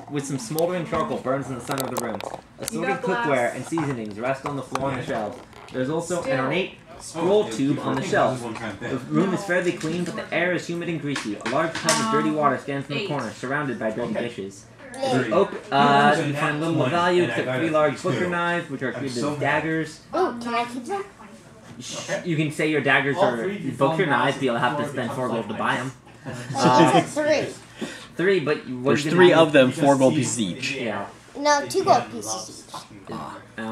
with some smoldering charcoal burns in the center of the room. Assorted cookware and seasonings rest on the floor and the shelves. There's also an ornate scroll tube on the shelf. The room is fairly clean, but the air is humid and greasy. A large tub of dirty water stands in the corner, surrounded by dirty dishes. You find little of value except 3 large butcher knives, which are treated as daggers. Oh, can I keep them? You can say your daggers are butcher knives, but you'll have to spend 4 gold to buy them. It said 3. 3, but there's 3 of them, 4 gold pieces each. Yeah. No, 2 gold pieces each.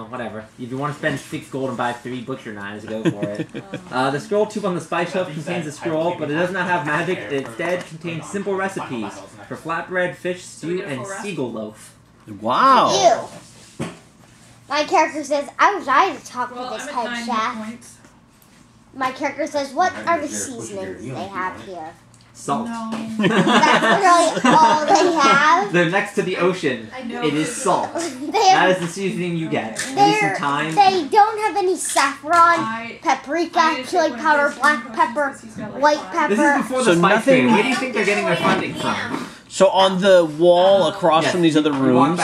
Whatever. If you want to spend 6 gold and buy 3 butcher knives, go for it. The scroll tube on the spice shelf contains a scroll, but it does not have magic. It instead contains simple recipes for flatbread, fish stew, and seagull loaf. Wow! Ew. My character says, I wish I had talked to this head chef. My character says, what are the seasonings they have here? Salt. No. That's really all they have. They're next to the ocean. It is salt. That is the seasoning you get. Maybe some thyme. They don't have any saffron, paprika, chili powder, black pepper, white pepper. This is before the spice trade. Where do you think they're getting their funding from? So on the wall across from these other rooms,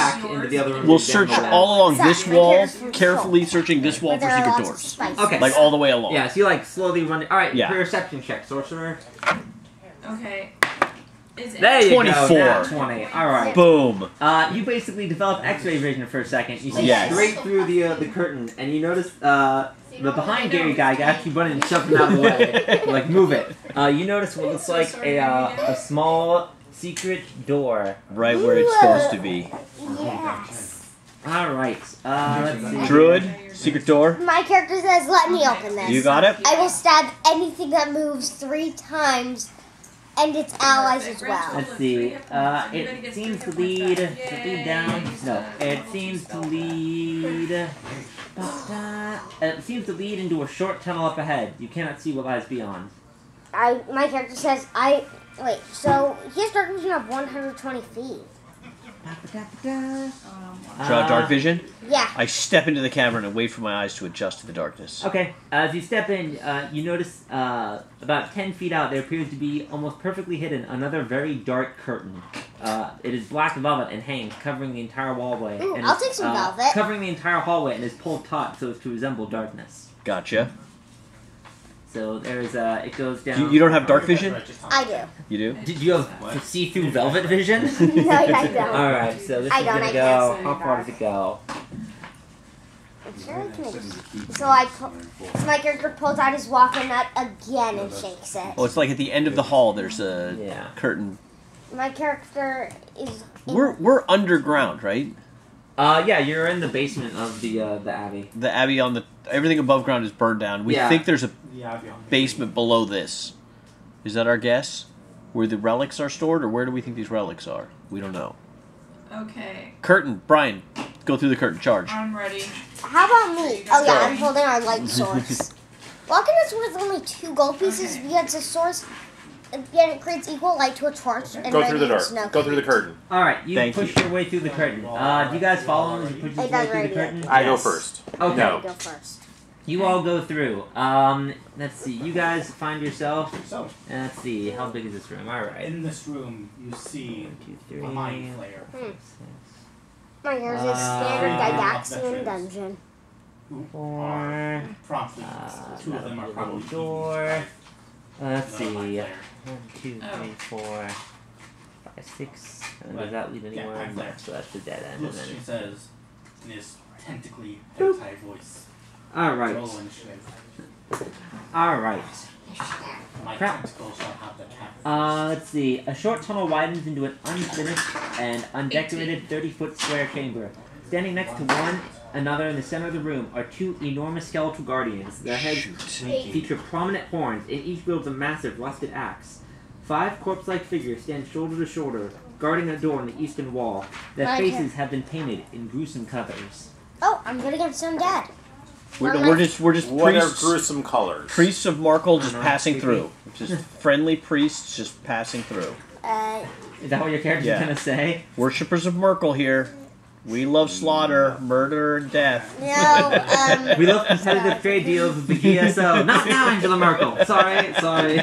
we'll search all along this wall, carefully searching this wall for secret doors. Okay. Like all the way along. Yeah, so you like slowly run. Alright, Yeah. perception check, sorcerer. Okay. There you 24. go. 20. Alright. Boom. You basically develop X-ray vision for a second. You see Yes. straight through the curtain, and you notice the behind Gary guy actually running and shoving him out of the way. Like, move it. You notice what looks like a small secret door. Right where it's supposed to be. Yes. Alright. Let's see. Druid, secret door. My character says, let me open this. You got it? I will stab anything that moves 3 times, and its allies as well. Let's see. It seems to lead down. No, it seems to lead. It seems to lead into a short tunnel up ahead. You cannot see what lies beyond. My character says, wait, so he has dark vision of 120 feet. Draw dark vision? Yeah. I step into the cavern and wait for my eyes to adjust to the darkness. Okay, as you step in, you notice about 10 feet out there appears to be almost perfectly hidden another very dark curtain. It is black velvet and hangs, covering the entire hallway. Ooh, and I'll take some velvet. Covering the entire hallway and is pulled taut so as to resemble darkness. Gotcha. So there's it goes down. You don't have dark vision? I do. You do? Did you have see-through velvet vision? No, I don't. Alright, so this is gonna go. How far does it go? So my character pulls out his walking nut again and shakes it. Oh, it's like at the end of the hall. There's a curtain. My character is. We're underground, right? Yeah, you're in the basement of the abbey. The abbey on the everything above ground is burned down. We think there's a basement below this. Is that our guess? Where the relics are stored, or where do we think these relics are? We don't know. Okay. Curtain, Brian, go through the curtain. Charge. I'm ready. How about me? Oh yeah, I'm holding our light source. Walking is worth only 2 gold pieces because the source. Again, it creates equal light to a torch. And go through the door. Go through the curtain. Alright, you push your way through the curtain. Do you guys follow him as you push your way through the curtain? I go first. Okay. No. Go first. You all go through. Let's see. You guys find yourself. Let's see. How big is this room? Alright. In this room, you see a mind flayer. My here's a standard Didaxian dungeon. 4. Promptly, 2 of them are probably door. Let's see. 1, 2, 3, 4, 5, 6. And does that lead anywhere? No, so that's the dead end. Yes, she says in this tentacly voice. Alright. Alright. Let's see. A short tunnel widens into an unfinished and undecorated 30-foot square chamber. Standing next to one another in the center of the room are 2 enormous skeletal guardians. Their heads feature prominent horns, and each wields a massive rusted axe. 5 corpse-like figures stand shoulder to shoulder, guarding a door in the eastern wall. Their faces have been painted in gruesome colors. Oh, I'm good against undead. We're just what priests, are gruesome colors? Priests of Myrkul just passing through. Just friendly priests just passing through. Is that what your character's gonna say? Worshippers of Myrkul here. We love slaughter, murder, and death. No, We love competitive trade deals with the GSO. Not now, Angela Myrkul. Sorry.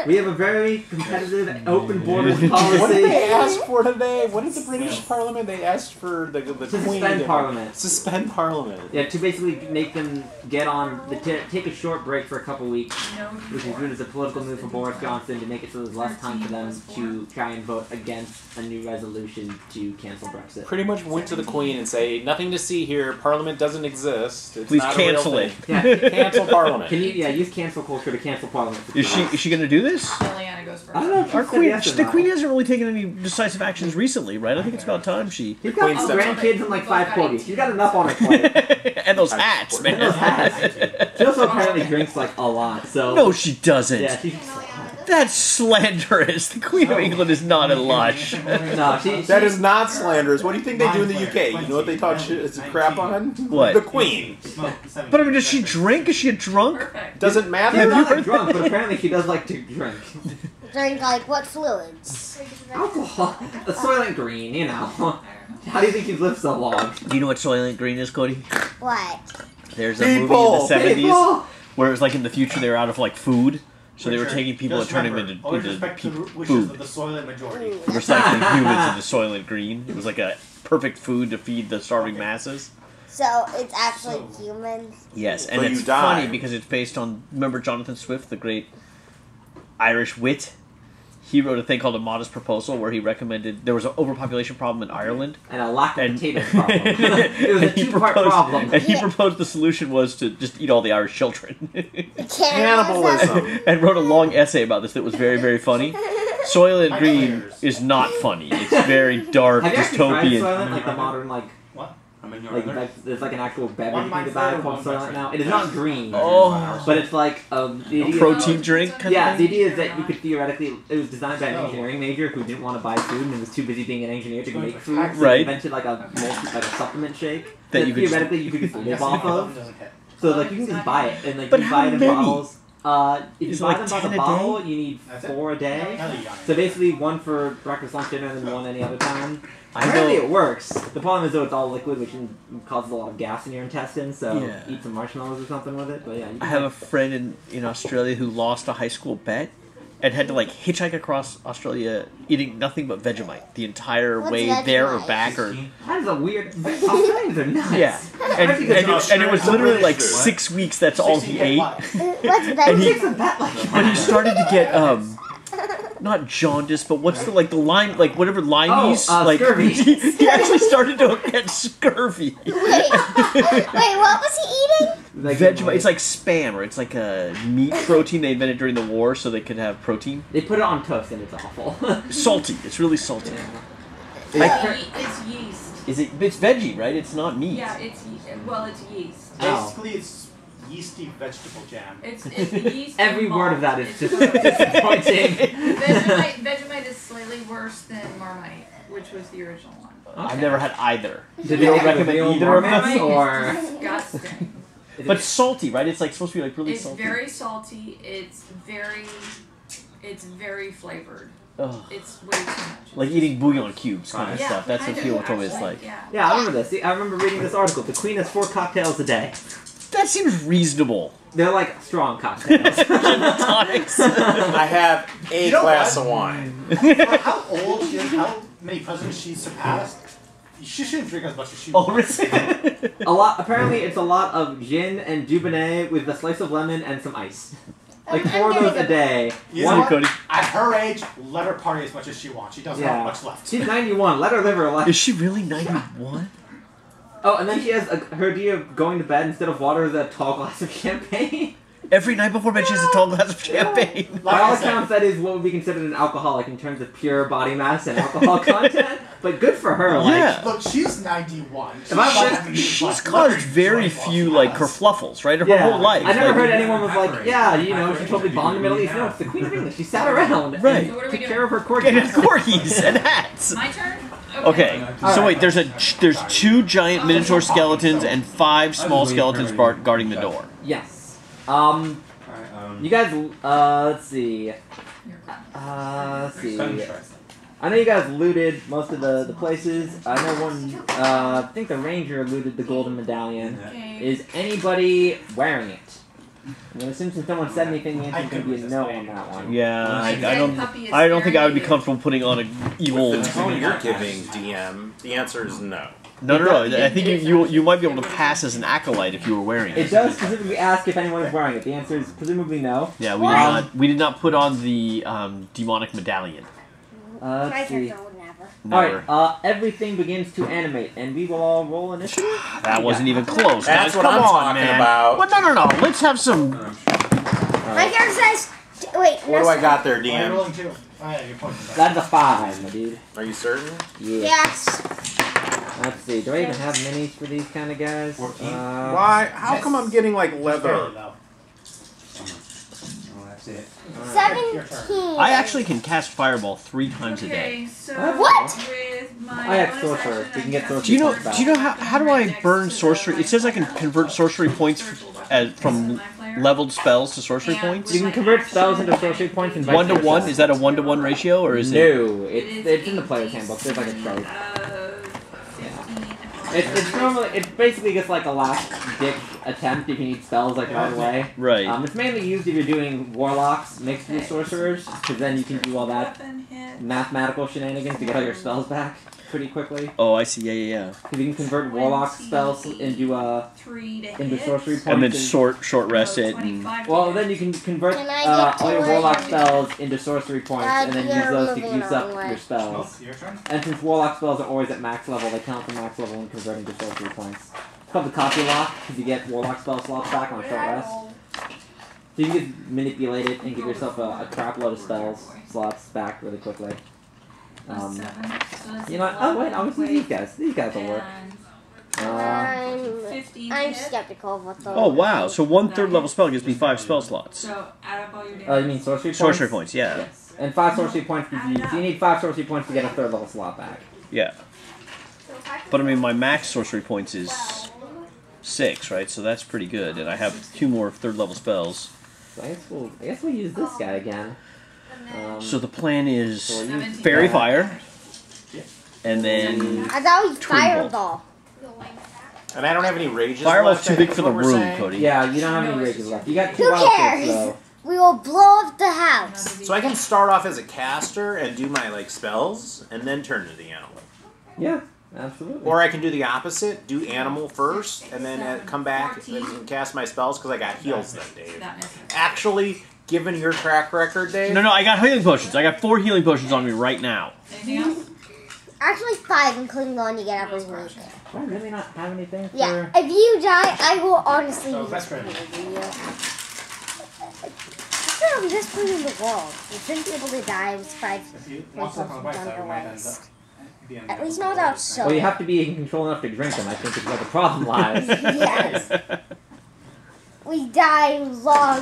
We have a very competitive, open borders What policy. did they ask for today? What did the British Parliament? They asked for the Queen Suspend to Parliament. Suspend Parliament. Yeah, to basically make them get on, take a short break for a couple weeks, which is viewed as a political move for Boris Johnson to make it so there's less time for them to try and vote against a new resolution to cancel Brexit. Pretty much went to the Queen and say, nothing to see here. Parliament doesn't exist. It's Please not cancel a real it. thing. Yeah, cancel Parliament. Can you use cancel culture to cancel Parliament? Is she going to do this? Liliana goes first. I don't know if she Our said queen, yes or the not. Queen hasn't really taken any decisive actions recently, right? I think it's about time she. She's got Queen's grandkids and like 5 corgis. She's got enough on her plate. And those hats, man. And those hats. She also apparently drinks like a lot, so... No, she doesn't. Yeah, she's... That's slanderous. The Queen of England is not a lush. No, That is not slanderous. What do you think they do in the UK? You know what they talk crap on? What? The Queen. But I mean, does she drink? Is she a drunk? Perfect. Doesn't matter. She's you not heard like drunk, but apparently she does like to drink. Drink like what fluids? Alcohol. A Soylent Green, you know. How do you think she's lived so long? Do you know what Soylent Green is, Cody? What? There's a movie in People! the 70s People! where it was like in the future they were out of like food. So they were taking people and turning them Always into respect the wishes food. of the Soylent majority. Recycling humans into Soylent Green. It was like a perfect food to feed the starving masses. So it's actually humans. Yes, and But it's you die. funny because it's based on, remember Jonathan Swift, the great Irish wit? He wrote a thing called A Modest Proposal where he recommended, there was an overpopulation problem in Ireland. And a lack of And potatoes problem. It was a and he two-part proposed- problem. And he proposed the solution was to just eat all the Irish children. Cannibalism. And wrote a long essay about this that was very, very funny. Soylent Green is not funny. It's very dark, Have you actually tried dystopian. Soylent? Like the modern, like I'm in your Like, other. there's like an actual beverage One you can might buy fail, called one Soylent might now. fail. It is not green, Oh. but it's like the idea. Protein drink kind Yeah, of the thing? idea is that you could theoretically. It was designed by an engineering major who didn't want to buy food and was too busy being an engineer to make food. So Right. he invented like a supplement shake That you could just- theoretically you could just live off of. Doesn't hit. So like you can just buy it and like But you how buy it in many? bottles. If Is you it buy like them by 10 the a bottle, day? you need That's it? 4 a day. Hell yeah. So basically, one for breakfast, lunch, dinner, and then one any other time. I Apparently know- it works. The problem is though it's all liquid, which causes a lot of gas in your intestines. So Yeah. eat some marshmallows or something with it. But yeah, you I can have a friend in Australia who lost a high school bet and had to like hitchhike across Australia eating nothing but Vegemite the entire What's way there or Vegemite? back or That is a weird. Australians are nuts. yeah, and it was literally like 6 weeks. That's all he ate. What's And that? he- Takes a bet like that. But he started to get not jaundice, but what's the like the Lyme, like whatever Lyme's, like scurvy. he actually started to get scurvy. Wait, what was he eating? Like, Vegemite, it's like Spam, or it's like a meat protein they invented during the war so they could have protein. They put it on toast and it's awful. Salty, it's really salty. It's yeast. Is it? It's veggie, right? It's not meat. Yeah, it's well, it's yeast. Ow. Basically, it's yeasty vegetable jam. It's yeast. Every and word of malt. that is It's just disappointing. Vegemite is slightly worse than Marmite, which was the original one. I've never had either. Did You they don't recommend real either of them? Marmite, Marmite or is disgusting. But salty, right? It's like supposed to be like really It's salty. very salty. It's very flavored. Ugh. It's way too much. Like eating bouillon cubes kind of Yeah, stuff. That's what kind of, people told me it's actually, like. Yeah. Yeah, I remember this. See, I remember reading this article. The Queen has 4 cocktails a day. That seems reasonable. They're like strong cocktails. Tonics. I have a You know glass what? of wine. For how old she is, how many presidents she's surpassed, she shouldn't drink as much as she Oh, wants. really? A lot. Apparently, it's a lot of gin and Dubonnet with a slice of lemon and some ice. Like I'm 4 of gonna those a go- day. You know One, what? Cody. At her age, let her party as much as she wants. She doesn't Yeah. have much left. She's 91. Let her live her life. Is she really 91? Oh, and then she has her idea of going to bed instead of water is a tall glass of champagne. Every night before bed, she has a tall glass of champagne. By Like all I said- accounts, that is what would be considered an alcoholic in terms of pure body mass and alcohol content. But good for her. Like, Yeah. Look, she's 91. If I She's was- like- She's caused very few like kerfluffles, right? Her yeah. whole life. I never like, heard anyone was like, yeah, you know, she totally bombed the Middle East. No, it's the Queen of England. She sat around Right. and So what are we took doing? care of her And corgis. corgis and hats. My turn. Okay, so wait, there's 2 giant minotaur skeletons and 5 small skeletons guarding the door. Yes. You guys, let's see. Let's see. I know you guys looted most of the places. I know one, I think the ranger looted the golden medallion. Okay. Is anybody wearing it? I'm gonna assume since no one said anything, the answer's gonna be a no on that one. Yeah, I don't think I would be comfortable putting on a evil. With the tone you're giving, DM, the answer is no. No. I think you might be able to pass as an acolyte if you were wearing it. It does specifically ask if anyone is wearing it. The answer is presumably no. Yeah, we did not put on the demonic medallion. Let's see. Never. Alright, everything begins to animate, and we will all roll initiative. That wasn't even close. That's guys. what Come I'm on, talking man. about. Well, no. Let's have some. My character says. Wait. What do I got there, I'm DM? rolling 2. Oh, yeah, you're pointing back. That's a 5, my dude. Are you certain? Yeah. Yes. Let's see. Do I even have minis for these kind of guys? 14. Why? How come I'm getting like leather? That's it. 17. I actually can cast Fireball 3 times a day. Okay, so What? with my I have bonus sorcerer. action, You can I get cast sorcerer. Do you know Sorcery how do I burn sorcery? It says I can convert sorcery points from leveled spells to sorcery points. You can convert spells into sorcery points and 1 to 1. Is that a 1-to-1 ratio or is it? No, it's in the player's handbook. There's like a chart. It's basically just like a last ditch attempt if you need spells like right away. Right. It's mainly used if you're doing warlocks mixed with sorcerers, because then you can do all that mathematical shenanigans to get all your spells back pretty quickly. Oh, I see. Yeah. Because you can convert warlock spells into sorcery points. And then short rest it. And... Well, then you can convert Can I get all your to warlock it? spells into sorcery points, and then use those to use up your spells. Your turn. And since warlock spells are always at max level, they count for max level when converting to sorcery points. It's called the copy lock, because you get warlock spell slots back on a short rest. So you can just manipulate it and give yourself a crap load of spells slots back really quickly. You know what? Oh wait, obviously these guys. These guys will work. I'm skeptical of what the. Oh wow! So 1/3 level spell gives me 5 spell slots. So add up all your damage. Oh, you mean sorcery points? Sorcery points, yeah. Yes. And 5 sorcery points gives you. So you need 5 sorcery points to get a 3rd level slot back. Yeah. But I mean, my max sorcery points is 6, right? So that's pretty good, and I have 2 more 3rd level spells. So I guess we'll use this guy again. So the plan is So we'll use Fairy that. Fire, and then I thought it was Twin Fireball. And I don't have any rages Fireball's left, too I big think for is the what we're room, saying. Cody. Yeah, you don't have any rages left. You got 2 Who wild cares? shapes, though. We will blow up the house. So I can start off as a caster and do my like spells, and then turn to the animal. Yeah, absolutely. Or I can do the opposite, do animal first, and then come back and cast my spells because I got heals then, Dave. Actually, given your track record, Dave. No, I got healing potions. I got 4 healing potions on me right now. Anything else? Actually, 5, including the one you get every week. Do I really not have anything for... Yeah, if you die, I will honestly So be best friend. disappointed in you. I'm the best friend in the world. You shouldn't be able to die with 5 If you want to on the right side, we might end up legs. being At least not without soap. Well, you have to be in control enough to drink them, I think, is where the problem lies. Yes. We die long.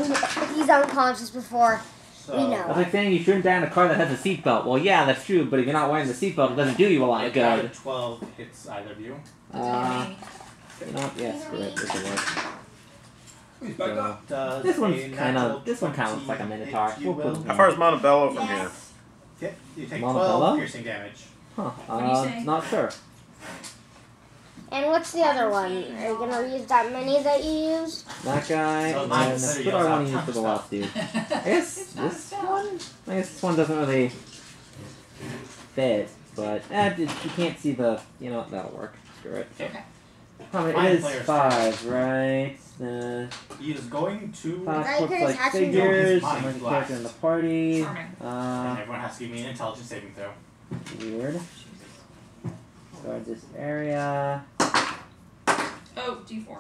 He's unconscious before we That's know. like saying you shouldn't die in a car that has a seatbelt. Well, yeah, that's true, but if you're not wearing the seatbelt, it doesn't do you a lot of good. 12 hits either of you. You know, yeah, screw it. This will work. Does This a one's natural this one kind of looks like a 20 minotaur. hit you, We'll put Will? How far is Montebello from here? Yeah, you take Montebello? 12 piercing damage. Huh, do you say? not sure. And what's the other one? Are you gonna use that many that you used? That guy, So and mine's what do I want to use for the last dude? I guess this one? I guess this one doesn't really fit, but you can't see the, you know, that'll work. Screw it. Okay. Probably Fine it is players. 5, right? He is going to... 5 Right, looks here's like actually figures. no, he's I'm the blind character in the party. Charming. and everyone has to give me an intelligence saving throw. Weird. Guard this area. Oh, D4.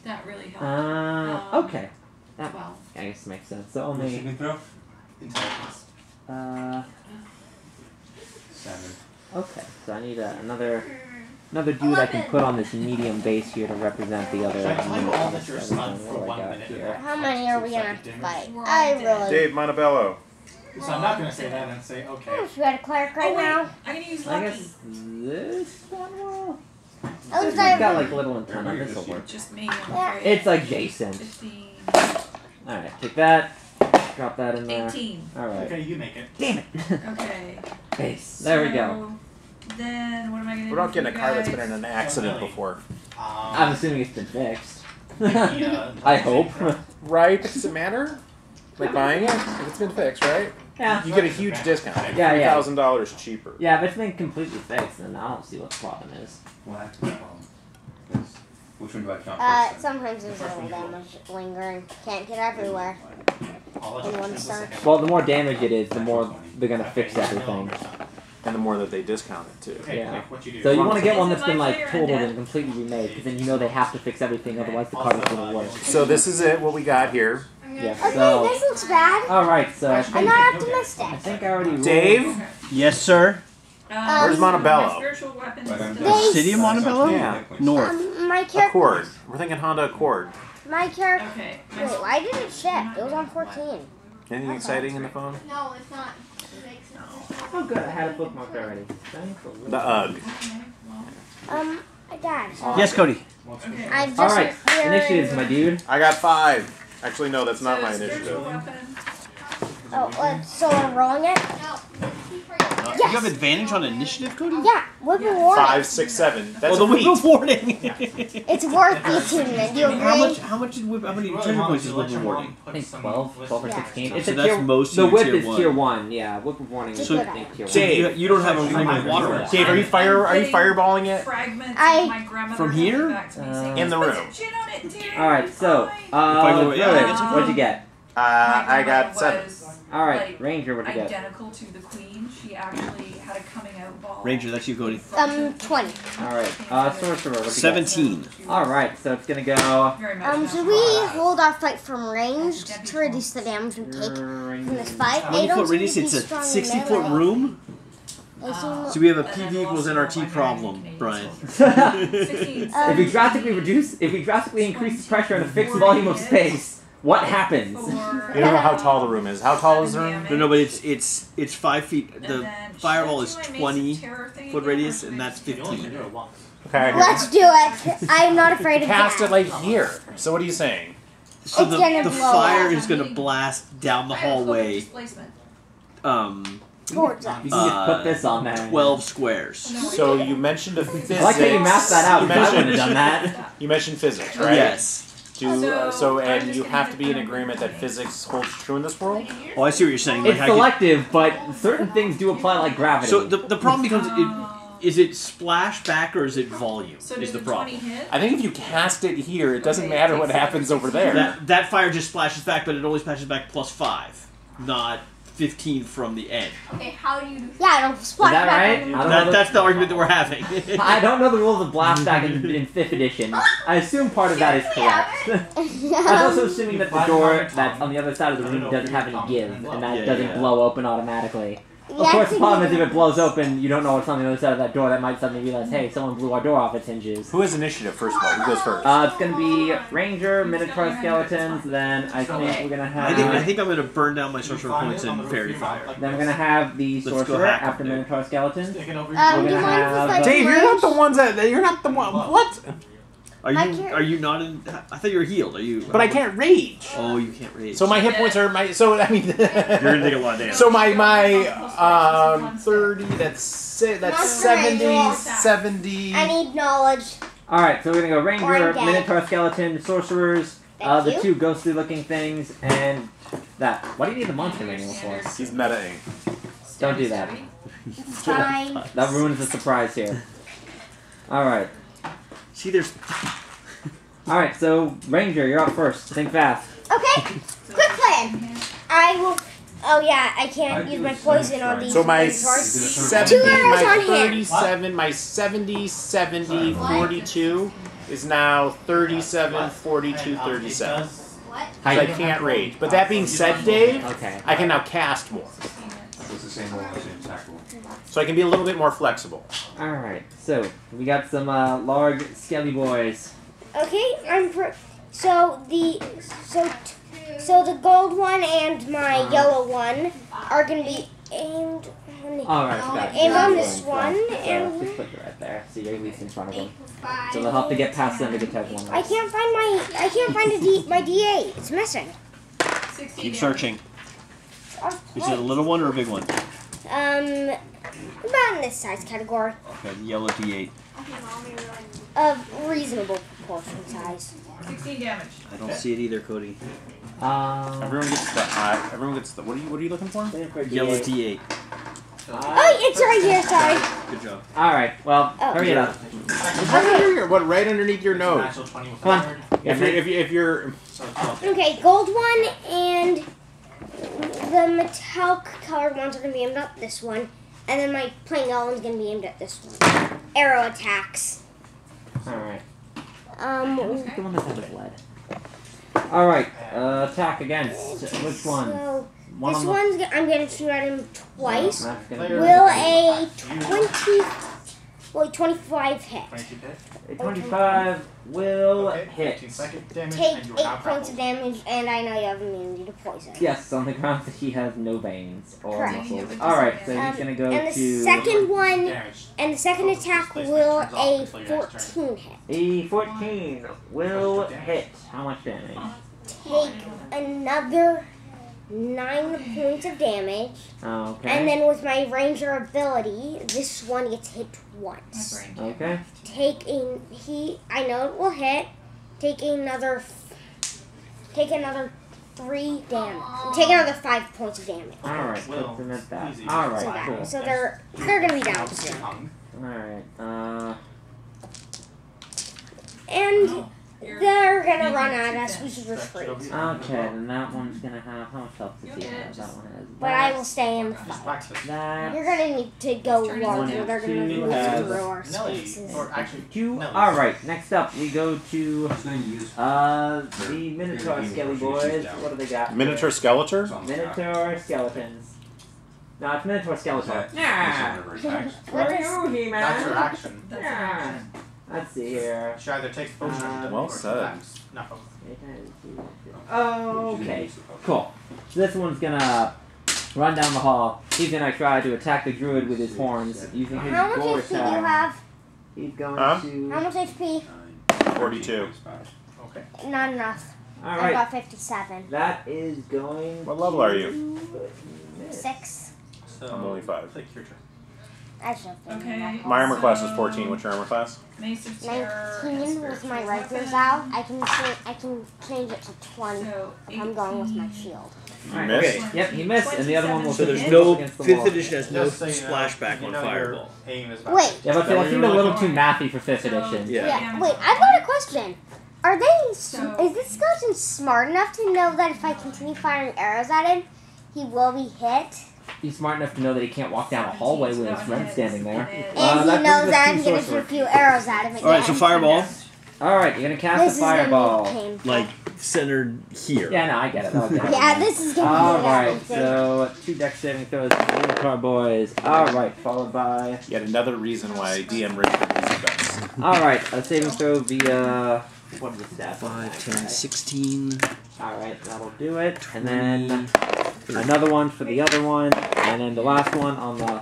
That really helped. Okay. That, Well, I guess makes sense. So only, Intelligence. 7. okay. So I need another dude I can put on this medium base here to represent the other. Should I tell you all that you're everything. stunned for What do I 1 got minute? here? How many are we gonna have to Damage. fight? We're I all dead. really. Dave Montebello. So I'm not going to say that and say, okay. If you had a cleric right oh, wait. now, I'm gonna use I Lucky. guess this one will. at This least one's got I. like little antenna. This will work. Just me, Yeah. I'm afraid. It's adjacent. 15. Alright, take that. Drop that in there. 18. Alright. Okay, you make it. Damn it. Okay. Base. There we go. Then, what am I gonna do? We're not for getting a you car that's guys? been in an accident before. I'm assuming it's been fixed. I hope. Right? Does it matter? Like buying it? If it's been fixed, right? Yeah. You get a huge discount. Like Yeah, yeah. $3,000 cheaper. Yeah, if it's been completely fixed, then I don't see what the problem is. Which one do I count first? Sometimes there's a little damage lingering. Can't get everywhere in one star. Well, the more damage it is, the more they're gonna fix everything. And the more that they discount it too. Yeah. So you want to get one that's been like totaled and completely remade, because then you know they have to fix everything, otherwise the card is gonna work. So this is it. What we got here. Yeah. Okay, So. this looks bad. All right. So I I'm not I optimistic. think I already. Dave. Yes, sir. Where's Montebello? My spiritual weapon is They- still- City of Montebello? Yeah. North. My character. Accord. We're thinking Honda Accord. My character. Okay. Wait, why did it ship? It was on 14. Anything exciting in the phone? No, it's not. Oh, good. I had a bookmark already. The UGG. Dad. Yes, Cody. I just All right. realized- Initiatives, my dude. I got 5. Actually, no, that's not So my spiritual initiative. weapon. So I'm wrong it? You have advantage on initiative, Cody? Yeah, whipping warning. 5, 6, 7. That's Oh, the a feat. whip warning. It's worth the attunement. Do you agree? How many treasure points is whip warning? I think 12 or 16. It's So a that's tier, most the of whip tier is one. tier 1. Yeah, whip of warning is So- I think tier 1. Dave. You don't have a ring of water wall. Dave, are you fireballing it? Fragments I- of my grandmother From handed here? back to me saying, In the "Put room. some gin on it, dear." All right. So, I go- yeah, Druid, that's okay. what'd you get? I got 7. All right, Like, Ranger, what'd you get? identical to the queen. She actually had a coming out ball. Ranger, that's you, Cody. 20. All right, Sorcerer, what'd you 17. get? All right, so it's gonna go. Very much Should we hold our fight from ranged to reduce the damage we take from this fight? How They many don't foot seem radius? to be It's a strong in 60-foot melee. room. They seem- So we have a PV equals NRT problem, Brian. If we drastically increase the pressure in a fixed volume of space, what happens? You don't know how tall the room is. How tall is the room? No, but it's 5 feet. The fireball is 20-foot radius, and that's 15. Okay. Let's do it. I'm not afraid of Cast that. it like here. So what are you saying? So It's gonna the blow fire up. is going to blast down the hallway. Towards us. You can just put this on there. 12 squares. So you mentioned a physics. I like how you mapped that out. You because I wouldn't have mentioned, done that. you mentioned physics, right? Yes. And you have to be in agreement that physics holds true in this world? Oh, I see what you're saying. Like It's I could- selective, but certain things do apply like gravity. So the problem becomes, is it splash back or is it volume? So Is did the problem. 20 hit? I think if you cast it here, it doesn't matter what happens over there. That fire just splashes back, but it only splashes back +5, not 15 from the end. Okay, how do you do Yeah, I don't splash Is that back right? on you. I don't know That's the argument that we're having. I don't know the rules of blast stack in 5th edition. I assume part of that is correct. I'm also assuming that the door that's on the other side of the room doesn't have any give, and that Yeah, doesn't yeah. blow open automatically. Of Yeah, course, the problem is it's- if it blows open, you don't know what's on the other side of that door. That might suddenly realize, hey, someone blew our door off its hinges. Who has initiative, first of all? Who goes first? It's gonna be Ranger, Minotaur Skeletons, then I think we're gonna have... I think I'm going to burn down my sorcerer points in Fairy Fire. Then we're gonna have the Let's go Sorcerer hack after up there. Minotaur Skeletons. Do you gonna mind if we have- fight Dave, from you're not the range? ones that. You're not the one. What? Are My you char- are you not in? I thought you were healed. Are you? But I can't rage. Oh, you can't rage. So my hit points are my. So I mean. You're gonna take a lot of damage. So my 30. That's Monster 70. manual. 70. I need knowledge. Alright, so we're gonna go Ranger, Or dead. Minotaur Skeleton, Sorcerers, Thank the you. 2 ghostly looking things, and that. Why do you need the monster manual for? He's metaing. Don't do that. Fine. That ruins the surprise here. Alright. See, there's. Alright, so Ranger, you're up first. Think fast. Okay. Quick plan. I will. Oh yeah, I can't use my poison on these. So my cards. 70, Two arrows my on him. 37, my 70, 70, 42 is now 37, 42, 37. So I can't rage. But that being said, Dave, Okay. I can now cast more. So it's the same roll, the same attack roll. So I can be a little bit more flexible. Alright, so we got some large skelly boys. Okay, so the gold one and my yellow one are gonna be aimed on Alright, got it. And on this one, So and- just put it right there. So you're at least in front of them. So they'll have to get past them to get to one. I can't find my D8. It's missing. 60 Keep damage. searching. Is it a little one or a big one? about in this size category Okay, yellow D8. of reasonable proportion size. 16 damage. I don't see it either, Cody. Everyone gets the. Everyone gets the. What are you looking for? Yellow D8. Oh, it's right here. Sorry. Good job. Alright, well, hurry it up. It's right under your. What? Right underneath your nose. Natural 20 with Come on. third. If you're. So 12. Okay, gold one and the metallic colored ones are gonna be aimed at this one, and then my plain yellow one's gonna be aimed at this one. Arrow attacks. Alright. Okay. The one that's out of lead. Alright, attack against. Which one? So One this on the- one's I'm gonna shoot at him twice. That's gonna Will a 25 hit? 22 hit. A 25 will Okay, hit. 15 psychic damage, Take and you 8 are now points of grappled. damage, and I know you have immunity to poison. Yes, on the ground that he has no veins or Correct. muscles. Alright, so he's gonna go and the to second one, Damage. and the second attack will a 14 hit. a 14 will hit. How much damage? Take another 9 points of damage, Okay. and then with my ranger ability, this one gets hit once. Okay. I know it will hit. Take another 3 damage. Take another 5 points of damage. Alright, Will. let's admit that. Easy. So, Alright, cool. so they're gonna be down soon. Alright, And they're gonna run at us. We should retreat. okay, then that one's gonna have, how much health does he have? That one has But I will stay in the fight. that. You're gonna need to go One, larger. They're gonna two, move have- through our Nelly, spaces. or actually, Two. Nelly. Alright, next up we go to It's going to use. the Minotaur Skelly Boys. What do they got? Minotaur Skeletor? Minotaur Skeletons. No, it's Minotaur Skeletor. Yeah. What are you, He-Man? That's your action. Yeah. Let's see here. She either takes potion Well or said. attacks. Not both. Okay, cool. So this one's gonna run down the hall. He's gonna try to attack the druid with his horns using his How much gore HP do you attack. have? He's going Huh? to. How much HP? 42. Okay. Not enough. I've Alright, got 57. that is going. What level are you? 6. So, I'm only 5. Take your turn. I should have Okay. My armor class is 14. What's your armor class? Mace of Terror. 19 with my rapiers out. I can change it to 20. So I'm going with my shield. Alright, missed? okay. Yep, he missed, and the other one will So there's hit no against the 5th wall. edition has no Just so you know, splashback you on know your Fireball. aim is about Wait. Yeah, but Is that they what seem you're a little looking too mathy for 5th edition. Yeah. Yeah. Wait, I've got a question. Are they? So- Is this skeleton smart enough to know that if I continue firing arrows at him, he will be hit? He's smart enough to know that he can't walk down a hallway with his friend standing there. And that he knows brings us that to I'm gonna sorcerer. shoot a few arrows at him again. Alright, so Fireball, Alright, you're gonna cast This a is gonna fireball. be painful. like, centered here. Yeah, no, I get it. I get it. Yeah, this is gonna be Alright, everything. so 2 dex saving throws for the Minotaur boys. Alright, followed by. Yet another reason why DM Richard is the best. Alright, a saving throw via. What are the stats? 5, 10, 16. Alright, that'll do it. And then another one for the other one. And then the last one on the.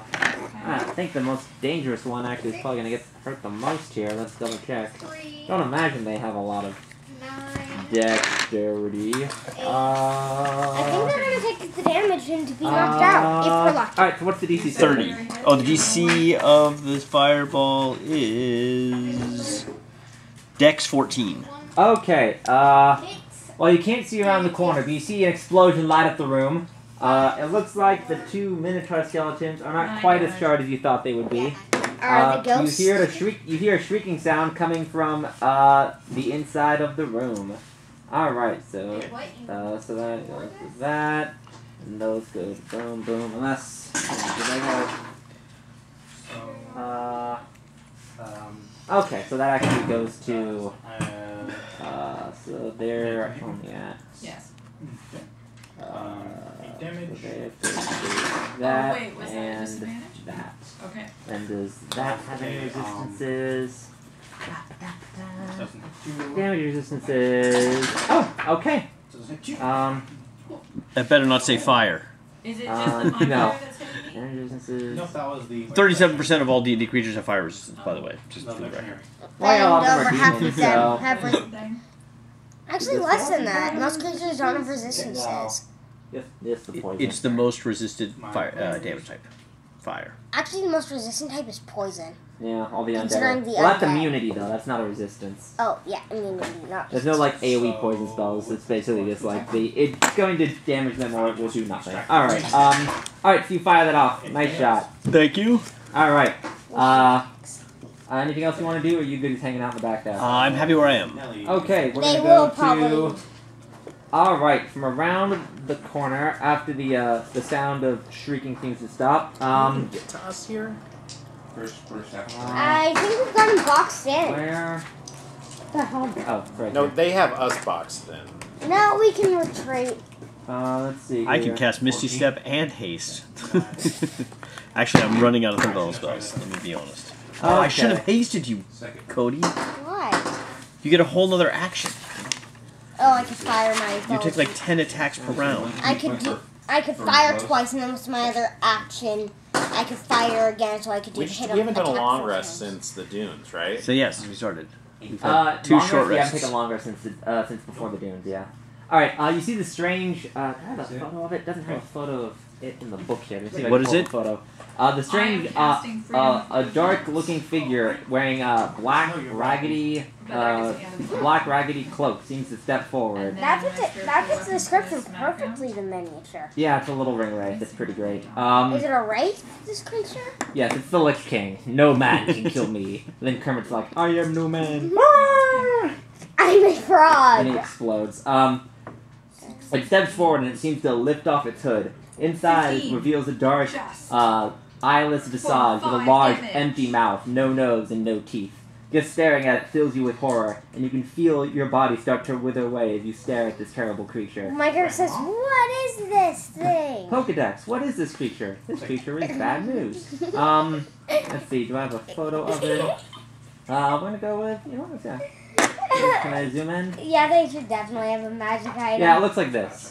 I think the most dangerous one actually is probably going to get hurt the most here. Let's double check. Don't imagine they have a lot of dexterity. I think they're gonna take the damage and to be knocked out if we're lucky. Alright, so what's the DC? 30. Oh, the DC of this Fireball is Dex 14. Okay, well, you can't see around the corner, but you see an explosion light up the room. It looks like the 2 Minotaur skeletons are not quite as charred as you thought they would be. Are the ghosts? You hear a shrieking sound coming from the inside of the room. Alright, so so that goes to that, and those go boom, boom, unless, did I go, okay, so that actually goes to, so they're only at, Yes. damage. so they have to do that, wait, was that and disadvantage? that. Okay. And does that have any resistances? Doesn't do. Damage resistances. Oh, okay. Doesn't do. That better not say fire. Is it just the mind no. fire that's hitting me? Damage resistances. Nope, that was the. 37% of all D&D creatures have fire resistance, by the way. Just for the record. Well, yeah, a lot of them over are half demons, of them so- have Thing. actually less than that. Most creatures don't have resistances. Yes, the poison. It's the most resisted fire damage type. fire. Actually, the most resistant type is poison. Yeah, all the Considering undead. the Well, that's undead. immunity though. That's not a resistance. Oh, yeah, immunity, not There's no like AOE poison spells. It's basically just like it's going to damage them or it will do nothing. All right. All right. So you fire that off. Nice shot. Thank you. All right. Anything else you want to do, or are you good just hanging out in the back there? I'm happy where I am. Okay, we're They gonna will go probably. to. All right, from around the corner, after the sound of shrieking seems to stop. Get to us here. First half. I think we've got him boxed in. Where? Oh, right. No, here. they have us boxed in. Now we can retreat. Let's see. I can here. cast Misty Step and Haste. Actually, I'm running out of Thunderbolt spells, let me be honest. Oh, I should have hasted you, Second. Cody. Why? You get a whole nother action. Oh, I could fire my. You take like 10 attacks per round. I could fire twice, and then with my other action, I could fire again, so I could do We hit. haven't done a attack long four rest times. since the dunes, right? So yes, we started. We've had two Longer, short yeah, rests. I've taken longer since before the dunes. Yeah. All right. You see the strange. Can I have a photo of it? Doesn't have a photo of it in the book here. Let me see if I What can is pull it? the photo. The strange, casting freedom. a dark-looking figure wearing a black raggedy cloak seems to step forward. That fits the description perfectly. The miniature. Yeah, it's a little ring wraith. It's pretty great. Is it a wraith? This creature? Yes, it's the Lich King. No man can kill me. Then Kermit's like, I am no man. I'm a frog. And he explodes. It steps forward and it seems to lift off its hood. Inside, it 15. reveals a dark, Just. eyeless visage with a 5 large, damage. empty mouth, no nose, and no teeth. Just staring at it fills you with horror, and you can feel your body start to wither away as you stare at this terrible creature. My character says, "What is this thing?" Pokedex, what is this creature? This creature is bad news. Let's see, do I have a photo of it? We're gonna go with, yeah. Can I zoom in? Yeah, they should definitely have a magic item. Yeah, it looks like this.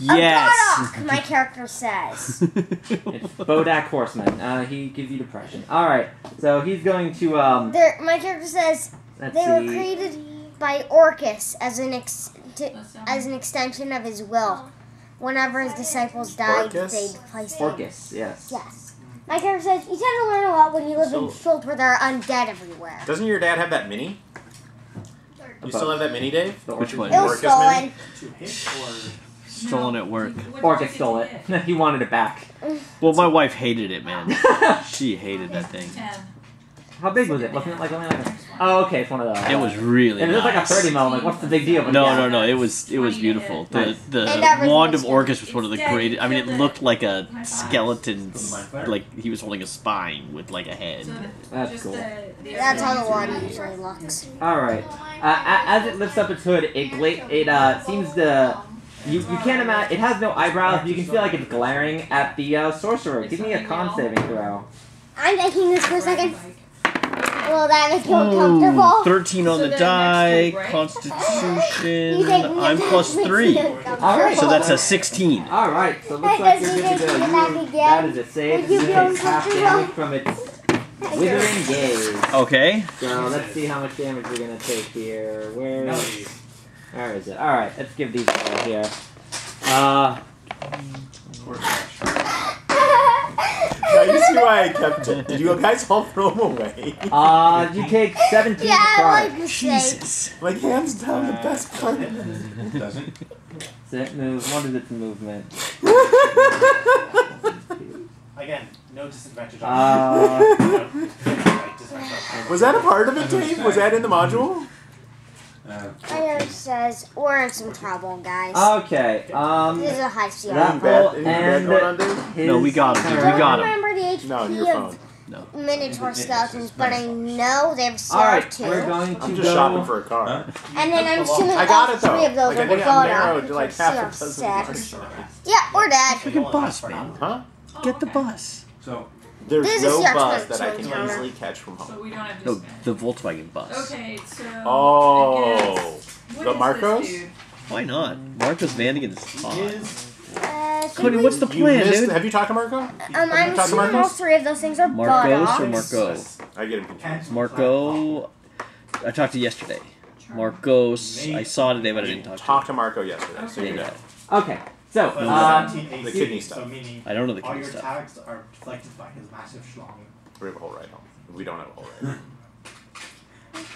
Yes! A Bodok, my character says. It's Bodak Horseman. He gives you depression. Alright, so he's going to, My character says let's they see. were created by Orcus as an extension of his will. Whenever his disciples died, Orcus? Oh, they'd place him. Orcus, yes. Yes. My character says you tend to learn a lot when you live in fields where there are undead everywhere. Doesn't your dad have that mini? You still have that mini, Dave? Which one? It was Orcus stolen. mini? Stolen at work. Orcus stole it. He wanted it back. Well, my wife hated it, man. She hated that thing. 10. How big was it? Wasn't it like only like a... Oh, okay, it's one of those. It was really It was like a nice. 30 mil. Like, what's the big deal? But No, yeah. no, no. It was beautiful. The Nice. the And everything wand was of Orcus was one of the dead. greatest. I mean, it Killed it. looked like a skeleton, like he was holding a spine with like a head. So That's just cool. That's how the wand usually looks. Alright. As it lifts up its hood, it seems to... You can't imagine... It has no eyebrows, but you can feel like it's glaring at the sorcerer. Give me a con saving throw. I'm making this for a second. Will that make you uncomfortable? 13 on So the then die, next week, right? Constitution. I'm plus 3. Alright. So that's a 16. Alright, so it looks like you're good to go. That is a save. Would you It be takes half damage uncomfortable? from its withering gaze. Okay. So let's see how much damage we're gonna take here. Where is it? Alright, let's give these a roll here. Now you see why I kept it. Did you guys all throw them away? You take 17 Yeah, I necrotic. like the save. Jesus. Like, hands down, the best part. Doesn't. So it moves. What is its movement? Again, no disadvantage Was that a part of it, Dave? Was that in the module? My character says we're in some trouble, guys. Okay. This is a high CR. That bad- will anything bad going on, end Dave? his No, we got him, dude. turn. We got him. remember the HP No, your phone. of Minotaur skeletons, but I know they have CR Alright, too. we're going to I'm go... just shopping for a car. And then I'm assuming I got all it though. 3 of those Like, I are think I'm narrowed Bodok, to like which half a is dozen CR6. cars. Yeah, we're dead. Freaking bus, man. Huh? Get the bus. So, There's This is no CR6 bus that I can encounter. easily catch from home. So we don't have No, dispatch. the Volkswagen bus. Okay, so. Oh. I guess, what The is Marcos? this dude? Why not? Marcus Vandigan's fine. Should we- What's the You plan, missed, dude? have you talked to Marco? I'm Have you talked to assuming all Marcos? 3 of those things are Marcos or Bodok. Marco? I get him confused. Marco, I talked to yesterday. Marcos, I saw today, but I didn't talk to him. Talked to Marco yesterday, so you're dead. Okay, So, But 17 AC, the kidney so stuff. meaning I don't know the all kidney your stuff. tags are deflected by his massive schlong. We have a whole right home. We don't have a whole right.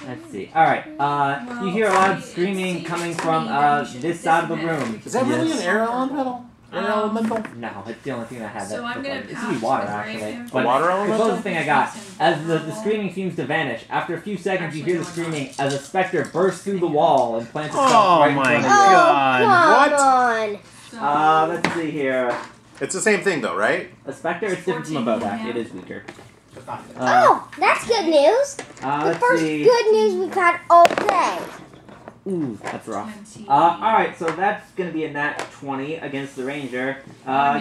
let's see. Alright, you hear a loud screaming coming from this side of the room. Is that really an air elemental? Air elemental? No, it's the only thing that had that. So I'm gonna It should be pass water, the actually. brave But water the elemental? closest thing I got. As the screaming seems to vanish, after a few seconds you hear the screaming as a specter bursts through the wall and plants itself Oh right in my front of you. god. Come What? on. Let's see here. It's the same thing though, right? A specter is different from a bodak. It is weaker. But not Oh, that's good news. The Let's first see. good news we've had all day. Ooh, that's rough. 20. Alright, so that's going to be a nat 20 against the ranger.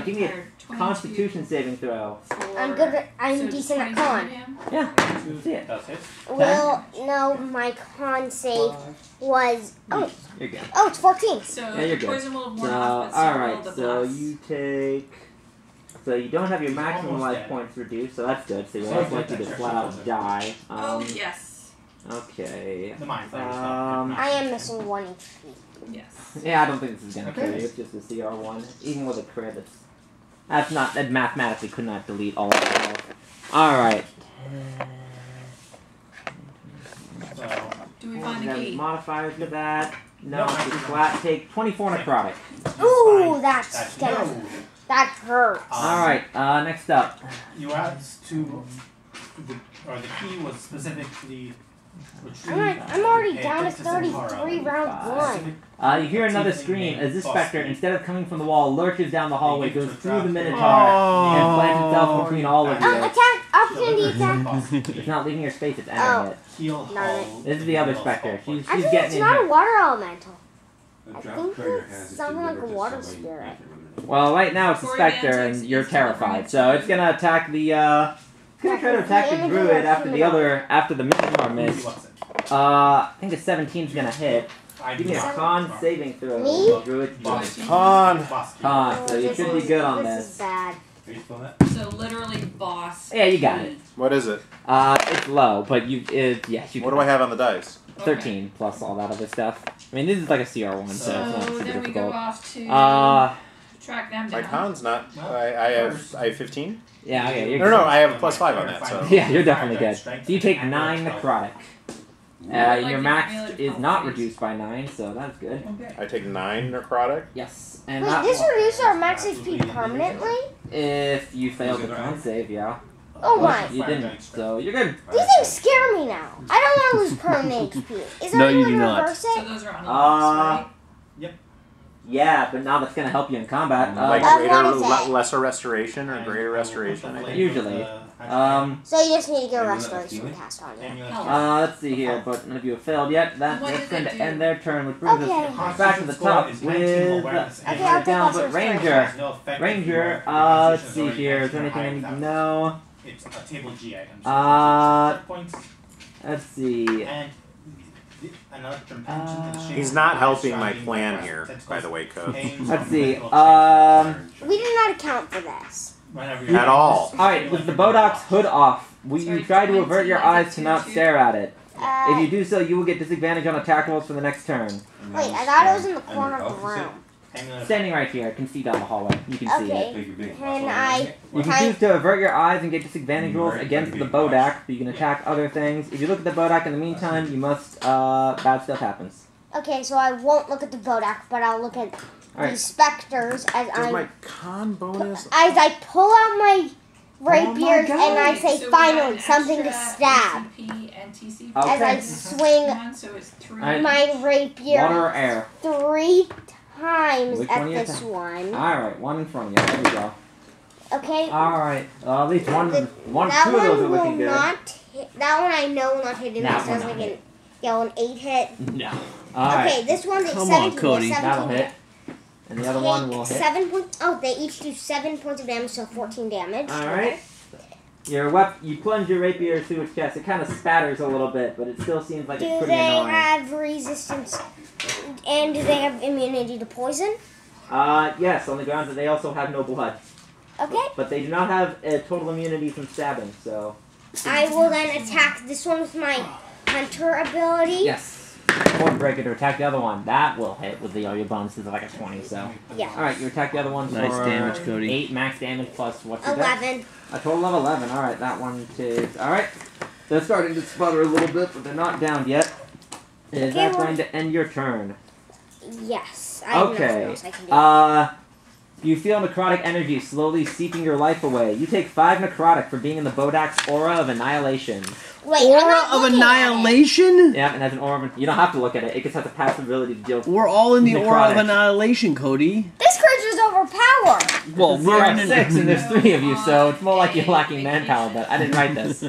Give me a constitution saving throw. I'm good. I'm decent at con. Yeah, let's see it. Does hit. Well, no, my con save was You're good. it's 14. So Yeah, you're good. poison will have So, worn off, but alright, the so plus. you take... So you don't have your maximum Almost life dead. points reduced, so that's good. So you're So less it's likely to extra flat out positive. die. Oh yes. Okay. The mind flayer is not I am missing 1 HP. Yes. Yeah, I don't think this is gonna Okay. kill you. It's just a CR1. Even with a crit, that mathematically could not delete all of the health. Alright. So, Do we find the key? Modifiers to that. No, No, it's actually, flat. Take 24 necrotic. Ooh, fine. that's no. gonna, that hurts. Alright, next up. You asked to, the key was specifically retrieved. I'm already a down to princess in Kara. 33 round 1. You hear another scream as this specter, instead of coming from the wall, lurches down the hallway, You get goes to through the attack. Minotaur, Oh. and plants itself between all of you. Attack! Opportunity attack! It's not leaving your space, it's entering Oh. it. Heal Darn it. hull. This is the other specter. She's I think getting it's in not here. a water elemental. The I drop think trigger it's has it something like a delivered to water somebody spirit. after a minute. Well, right now it's a Before specter, Advantage, and you're it's delivering terrified. it So to it's gonna attack the, it's gonna try to attack the druid after the Minotaur missed. I think a 17's gonna hit. Give me a con saving throw. Me? Druid. Con. Con, so you This should be is- good on This is this. bad. Are you still that? So literally boss. Yeah, you got it. What is it? It's low, but yes, you What can. do I have on the dice? 13 plus all that other stuff. I mean, this is like a CR1, so it's So not super then we go difficult. off to track them My down. con's not. I have 15. Yeah, okay, you're No, good. no, I have a +5 on that. So Yeah, you're definitely good. So you take 9 necrotic. Like Your the max amulet is of not health. reduced by 9, so that's good. I take 9 necrotic. Yes, and Wait, that this one- reduces our max HP permanently? if you fail the con save, yeah. Oh my. You didn't, so you're good. These things scare me now. I don't want to lose permanent HP. Is there No, any you way do to not. reverse So it? those are on Yeah, but now that's gonna help you in combat. Like what greater, is it? lesser restoration or greater restoration. I think. Usually. So you just need to get Maybe restoration not cast on you. Let's see here, but none of you have failed yet. That's What going does it to do? end their turn, which brings Okay. us back to the top with Okay, I'll take down, also but Ranger. Ranger, let's see here. Is there anything I need to know? It's a table G item. Points Let's see. and another companion He's not helping my plan here, by the way, Code. Let's see. We did not account for this. At all. Alright, with the Bodok's hood off, you try to avert your eyes to not stare at it. If you do so, you will get disadvantage on attack rolls for the next turn. Wait, I thought it was in the corner of the room. Standing right here, I can see down the hallway. You can see it. Okay. Can I? You can choose to avert your eyes and get disadvantage rolls against the Bodak, but you can attack other things. If you look at the Bodak in the meantime, you must, bad stuff happens. Okay, so I won't look at the Bodak, but I'll look at Alright. the specters as Does my con bonus? I pull out my rapiers God. and I say, So we got finally, an something to extra stab. ACP and TCP. Okay. As I swing One, so it's 3. Alright. my Water rapier or air? 3 times Which at one are you this attacking? one. Alright, one in front of you. There we go. Okay. Alright, at least two of That those one are will looking good. not hit. That one I know will not hit. And That this one does not like hit. an 8 hit. No. Alright, Okay, this one's at Come 17. on, Cody. Yeah, 17 that'll hit. And the other one will hit. 7 points. Oh, they each do 7 points of damage, so 14 damage. Alright. You plunge your rapier through its chest. It kind of spatters a little bit, but it still seems like it's Do pretty they annoying. have resistance? And do they have immunity to poison? Yes, on the grounds that they also have no blood. Okay. But they do not have a total immunity from stabbing, so... I will then attack this one with my hunter ability. Yes. Horde Breaker to attack the other one. That will hit with your bonuses of like a 20. So. Yeah. All right, you attack the other one Nice for damage, Cody. 8 max damage plus what's your dex? 11. A total of 11. All right, that one is all right. They're starting to sputter a little bit, but they're not down yet. Is that going to end your turn? Yes. I have nothing Okay. else I can do. You feel necrotic energy slowly seeping your life away. You take 5 necrotic for being in the Bodak's aura of annihilation. Wait, I'm Aura not of looking annihilation? Yeah, and has an aura of... You don't have to look at it. It just has a passive ability to deal... We're all in the aura of Necrotic. annihilation, Cody. This creature's overpowered. Well, We're we're at in 6 and there's 3 of you, so it's more like you're lacking manpower, but I didn't write this. So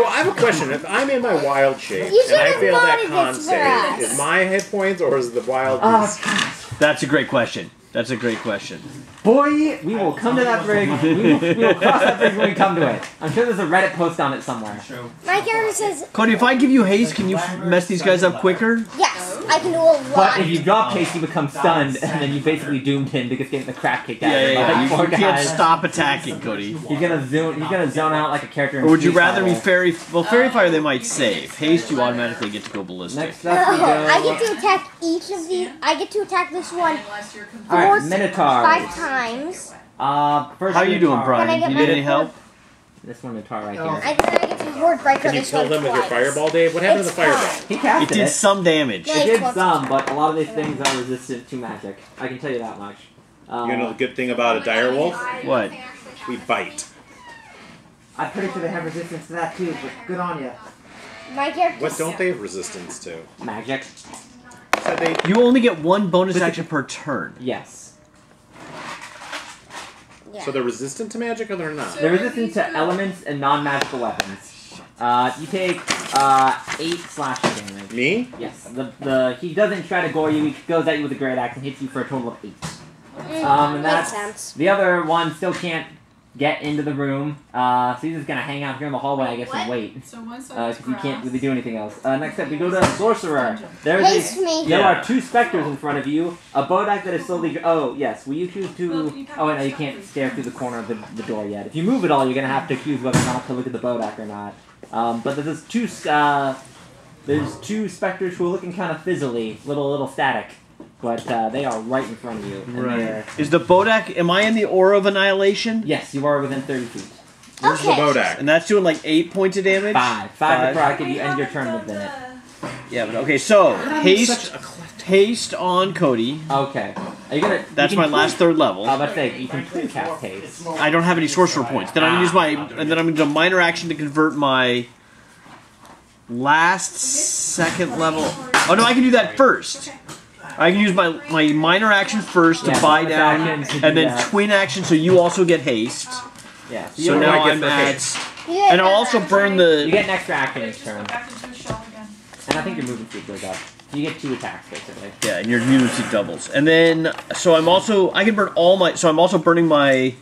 I have a question. If I'm in my wild shape You and I should've fail that voted con this for us. save, is my hit points or is the wild? That's a great question. That's a great question. Boy, we will come to that bridge. We will cross that bridge when we come to it. I'm sure there's a Reddit post on it somewhere. My character says, Cody, if I give you haste, can you mess these guys up quicker? yes, I can do a lot. But if you drop haste, you become stunned, and then you basically doomed him because getting the crap kicked out of him. by You, four you can't guys. stop attacking, Cody. You're gonna zone out like a character in Or would you Street rather me Fighter. fairy... Well, fairy fire they might save. Haste, you automatically get to go ballistic. Next up we No, go... I get to attack each of the. I get to attack this one Unless you're Alright, 5 Minotaurs. times. First How you doing, Minotaur. Brian? Can I get You need my any help? This one Minotaur right Oh. here. I get to Horde Breaker Can you this kill one them with your twice. fireball, Dave? What happened to the It's fireball? fine. He It casted did it. some damage. Yeah. It did Close. some, but a lot of these things are resistant to magic. I can tell you that much. You know the good thing about a dire wolf? What? We bite. I'm pretty sure they have resistance to that too, but good on you. My character. What don't they have resistance to? Magic. So they. You only get one bonus action per turn. Yes. Yeah. So they're resistant to magic or they're not? They're resistant to elements and non-magical weapons. You take 8 slashing damage. Me? Yes. He doesn't try to gore you. He goes at you with a great axe and hits you for a total of 8. And Makes that's sense. the other one still can't get into the room. So he's just gonna hang out here in the hallway, I guess, and wait. So one side is Because you can't grass. really do anything else. Next up, we go to Sorcerer. Haste me. There Yeah. are 2 specters in front of you. A Bodak that is slowly... Oh, yes. Will you choose to... Oh, wait, no, you can't stare through the corner of the door yet. If you move at all, you're going to have to choose whether or not to look at the Bodak or not. But there's 2... there's 2 specters who are looking kind of fizzly. Little static. But they are right in front of you. And they're- Is the Bodak... Am I in the aura of annihilation? Yes, you are within 30 feet. Where's Okay. the Bodak? And that's doing like 8 points of damage? 5 necrotic if you end your turn within it. Yeah, but okay, so haste on Cody. Okay. Are you gonna... That's you my can last third level. I was about to say, you can twin cast haste. I don't have any sorcerer points. Then I'm gonna use my and then I'm gonna do a minor action to convert my last second level. Oh no, I can do that first. I can use my minor action first to Yeah, buy bonus down, action to do and then that. twin action so you also get haste. Yeah. So you now I get I'm for at, haste? Yeah, and I'll also burn You the. get an extra action each turn. Back into a shell again. And I think your movement speed goes up. You get 2 attacks, basically. Yeah, and your immunity doubles, and then so I can burn all my. So I'm also burning my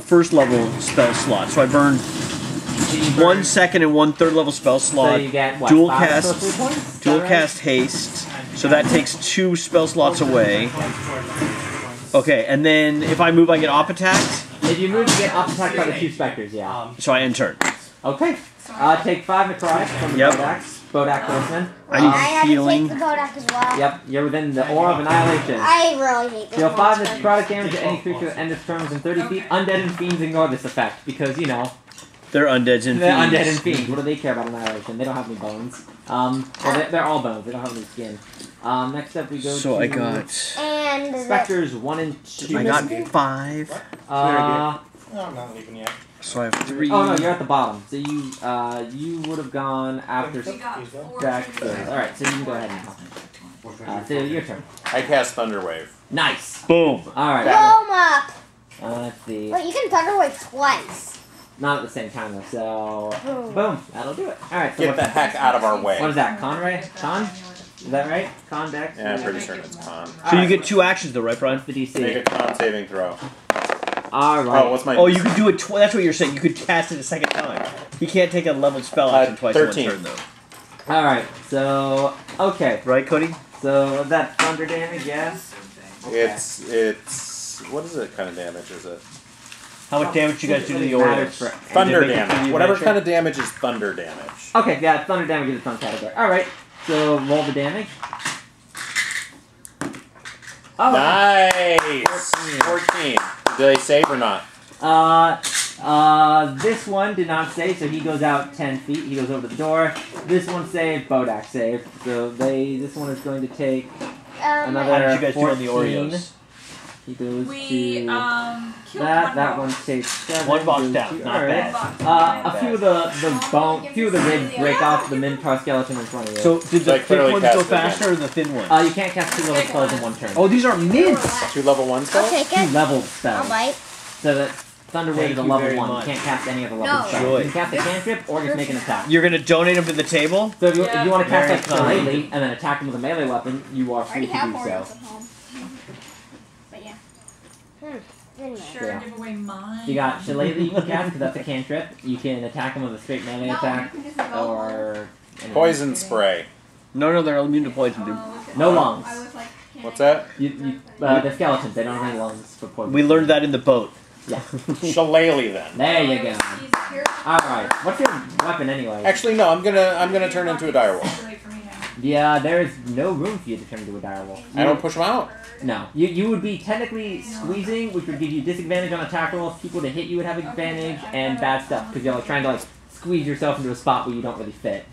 first level spell slot. So I burn 1 second and 1/3 level spell slot. So you get, what, dual 5 cast, sorcery points? Is that dual right? cast haste. So that takes 2 spell slots away. Okay, and then if I move, I get op attacked. If you move, you get up attacked by the 2 specters, yeah. So I end turn. Okay. Take 5 necrotic from the Yep. Bodak horseman. I need I had healing. to take the Bodak as well. Yep, you're within the aura of annihilation. I really hate this Deal 5 monster. necrotic damage to any creature that ends its turn within 30 feet. Undead and fiends ignore this effect because, you know, They're undeads and they're fiends. undead and fiends. What do they care about annihilation? They don't have any bones. Well, they're all bones. They don't have any skin. Next up, we go So to I got. And specters 1 and 2. I got 5. No, I'm not leaving yet. So I have 3. Oh no, you're at the bottom. So you would have gone after We got 4 Jack. Alright, so you can go ahead now. So your turn. I cast Thunderwave. Nice. Boom. Alright. blow 'em up. Let's see. Wait, you can Thunderwave twice. Not at the same time though. So Boom. boom, that'll do it. Alright. So Get the heck out of our way. what is that? Conray? Con? Is that right? Con dex? Yeah, I'm pretty sure it's con. So you get 2 actions though, right, Brian? What's the Make a DC? con saving throw. Alright. Oh, what's my? Oh, you could do it. That's what you're saying. You could cast it a second time. He can't take a leveled spell action twice in 13. one turn, though. Alright. So okay. Right, Cody? So that thunder damage, yes. Okay. It's what is it? Kind of damage is it? How much damage you guys do to the Matters Oreos? for- Thunder Did it make it through damage. the Whatever adventure? kind of damage is thunder damage. Okay, yeah, thunder damage is its own category. Alright. So roll the damage. Oh, Nice! 14. Do they save or not? This one did not save, so he goes out 10 feet. He goes over to the door. This one saved. Bodak saved. So this one is going to take another. How did you guys do 14. on the Oreos? He goes We to killed that one one takes 7. One box goes down, to not Earth. bad. A few of the few of the ribs break off the Minotaur skeleton in front of you. So did So I the thick clearly ones cast go it again. faster or the thin ones? You can't cast 2 level spells in one turn. Oh, these are mints! 2 level 1 I'll spells? take 2 it. level spells. I'll bite. So that Thunder Wave Thank is a you level very 1. much. You can't cast any of the level No. spells. Joy. You can cast a cantrip or just make an attack. You're gonna donate them to the table? So if you want to cast Very like kind. Shillelagh and then attack him with a melee weapon, you are I free already to have do Oreos so. at home. But yeah. Sure, Yeah. give away mine. You got Shillelagh you can cast because that's a cantrip. You can attack him with a straight melee attack or anything. Poison spray. No, they're immune to poison, dude. No lungs. I was like, What's that? They're skeletons. They don't have any lungs for poison. We learned that in the boat. Yeah. Shillelagh then. There you go. All right. What's your weapon anyway? Actually, no. I'm gonna turn into a direwolf. Yeah, there is no room for you to turn into a direwolf. I don't push them out. No. You would be technically squeezing, which would give you disadvantage on attack rolls. People to hit you would have advantage, and bad stuff because you're like trying to like squeeze yourself into a spot where you don't really fit.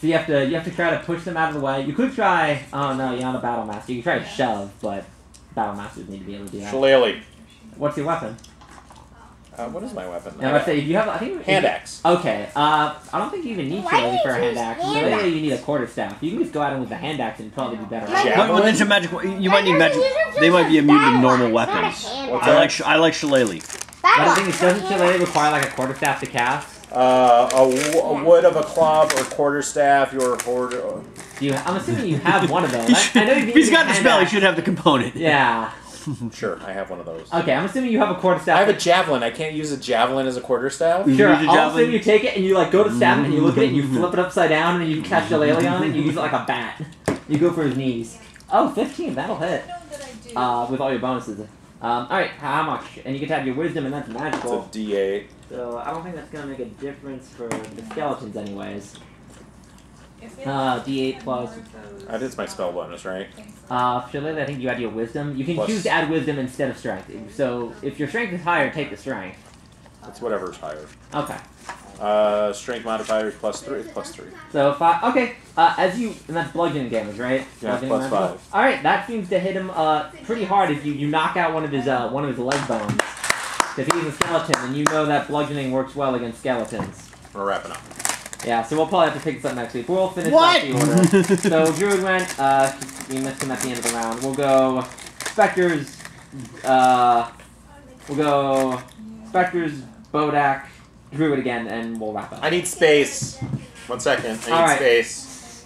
So you have to try to push them out of the way. You could try. Oh no, you're not a battle master. You can try to shove, but battle masters need to be able to do that. Shillelagh. What's your weapon? What is my weapon? And let's say you have. I think Hand axe. Okay. I don't think you even need Why Shillelagh do for a you hand choose axe. hand Shillelagh, axe? you need a quarterstaff. You can just go at him with the hand axe and probably be better. Yeah. Well, it's a magic. You might need magic. They might be immune to normal weapons. I like Shillelagh. But the thing is, doesn't Shillelagh require like a quarterstaff to cast? A wood of a club or quarterstaff. Your horde. I'm assuming you have one of those. I know If he's got the spell, he should have the component. Yeah. Sure, I have one of those. Okay, I'm assuming you have a quarterstaff. I have a javelin. I can't use a javelin as a quarterstaff. Sure, Use a I'll javelin. assume you take it and you like go to stab it and you look at it and you flip it upside down and you cast Shillelagh on it and you use it like a bat. You go for his knees. Oh, 15, that'll hit. With all your bonuses. Alright, how much? And you get to have your wisdom and that's magical. It's a D8. So I don't think that's gonna make a difference for the skeletons anyways. D8 plus. That is my spell bonus, right? Shillelagh, I think you add your wisdom. You can Plus- choose to add wisdom instead of strength. So if your strength is higher, take the strength. It's whatever's higher. Okay. Strength modifier is +3. It's +3. So 5. Okay. As you and that's bludgeoning damage, right? Yeah, Bludgeoning plus damage. 5. All right, that seems to hit him pretty hard if you knock out one of his leg bones. If he's a skeleton, and you know that bludgeoning works well against skeletons. We're wrapping up. Yeah, so we'll probably have to pick this up next week. We'll finish What? off the order. So Druid went. We missed him at the end of the round. We'll go Spectres. We'll go Spectres, Bodak, Druid again, and we'll wrap up. I need space. 1 second. I need Alright. space.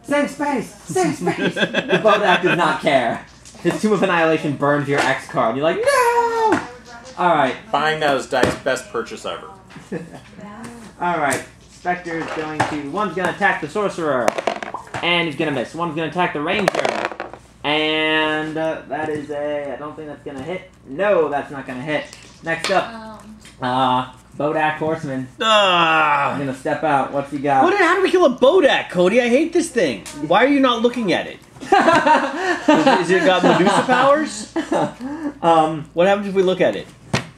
Save space! Save space! The Bodak does not care. His Tomb of Annihilation burns your X card. You're like, no! Alright. Buying those dice, best purchase ever. Alright. Spectre's going to... One's going to attack the Sorcerer. And he's going to miss. One's going to attack the Ranger. And that is a... I don't think that's going to hit. No, that's not going to hit. Next up. Bodak Horseman. I'm going to step out. What's he got? How do we kill a Bodak, Cody? I hate this thing. Why are you not looking at it? Is it got Medusa powers? What happens if we look at it?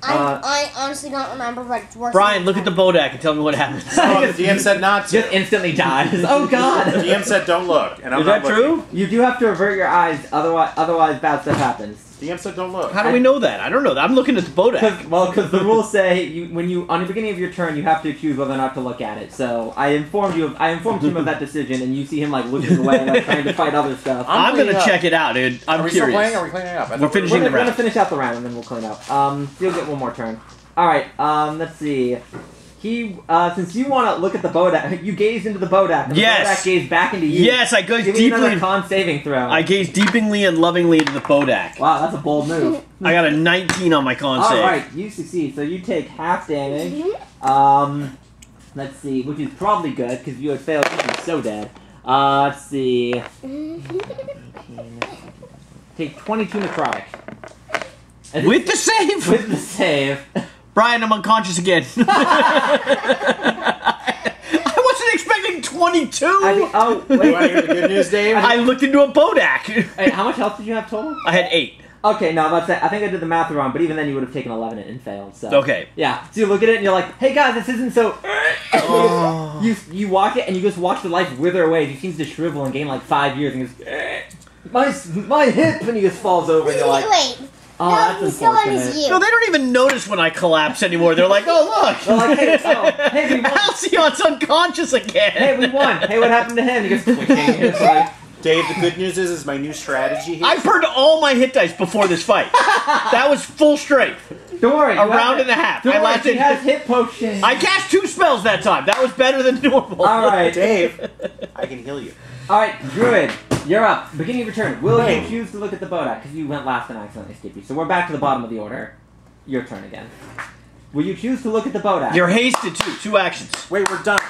I honestly don't remember, but it's worse. Brian, look at the Bodak and tell me what happens. Oh, the DM said not to. Just instantly dies. Oh god! The DM said don't look, and I'm Is not that looking. true? You do have to avert your eyes, otherwise bad stuff happens. DM said don't look. How do we know that? I don't know. I'm looking at the Bodak. Because the rules say on the beginning of your turn you have to choose whether or not to look at it. So I informed him of that decision, and you see him like looking away, like trying to fight other stuff. I'm cleaning gonna up. check it out, dude. I'm Are we curious. still playing? Or are we cleaning up? We're finishing the We're gonna round. finish out the round, and then we'll clean up. You'll get one more turn. All right. Let's see. Since you want to look at the Bodak, you gaze into the Bodak. And the Yes. Bodak gazed back into you. Yes, I gaze Give me another deeply. con saving throw. I gaze deeply and lovingly into the Bodak. Wow, that's a bold move. I got a 19 on my con save. Alright, you succeed. So you take half damage. Let's see, which is probably good, because if you had failed, you'd be so dead. Let's see. Take 22 necrotic. With the save? With the save. Brian, I'm unconscious again. I wasn't expecting 20 22. Oh, You wait. want to hear the good news, Dave? I looked into a Bodak. Hey, how much health did you have total? I had 8. Okay, no, I think I did the math wrong, but even then you would have taken 11 and failed. So Okay. yeah, so you look at it and you're like, "Hey guys, this isn't so." Oh. You walk it and you just watch the life wither away. He seems to shrivel and gain like 5 years and goes, "My hip," and he just falls over and you're like, Wait. "Oh, No, that's he's still on his unfortunate." you. No, they don't even notice when I collapse anymore. They're like, oh, look. They're like, hey, we won. Alcion's unconscious again. Hey, we won. Hey, what happened to him? He goes twitching. It's like, Dave, the good news is my new strategy here. I burned all my hit dice before this fight. That was full strength. don't worry. A round and a half. Don't I worry, lasted. he has hit potions. I cast 2 spells that time. That was better than normal. All right. Dave, I can heal you. All right, Druid, you're up. Beginning of your turn. Will Wait. you choose to look at the Bodak? Because you went last and I accidentally skipped you. So we're back to the bottom of the order. Your turn again. Will you choose to look at the Bodak? You're hasted too. 2 actions. Wait, we're done.